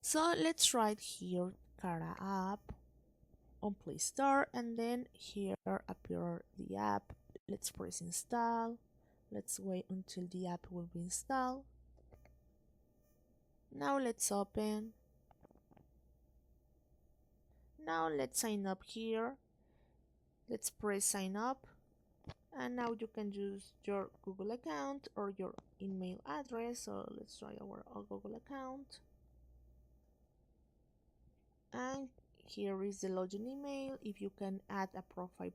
So let's write here Cara app on Play Store, and then here appear the app. Let's press install. Let's wait until the app will be installed. Now let's open. Now let's sign up here. Let's press sign up, and now you can use your Google account or your email address. So let's try our Google account, and here is the login email. If you can add a profile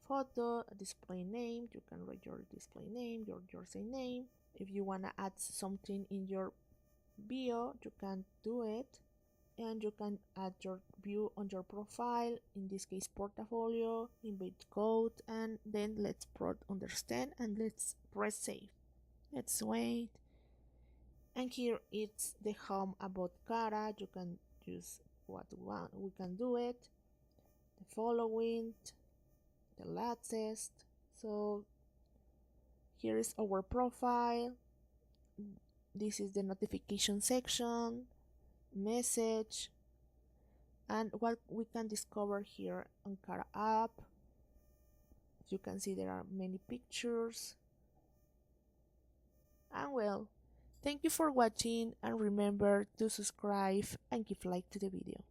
photo, a display name, you can write your display name, your username. If you want to add something in your bio, you can do it, and you can add your view on your profile, in this case portfolio, embed code, and then let's understand, and let's press save. Let's wait, and here it's the home about Cara. You can use what you want, we can do it, the following, the latest. So here is our profile, this is the notification section, message, and what we can discover here on Cara app. As you can see, there are many pictures. And well, thank you for watching, and remember to subscribe and give like to the video.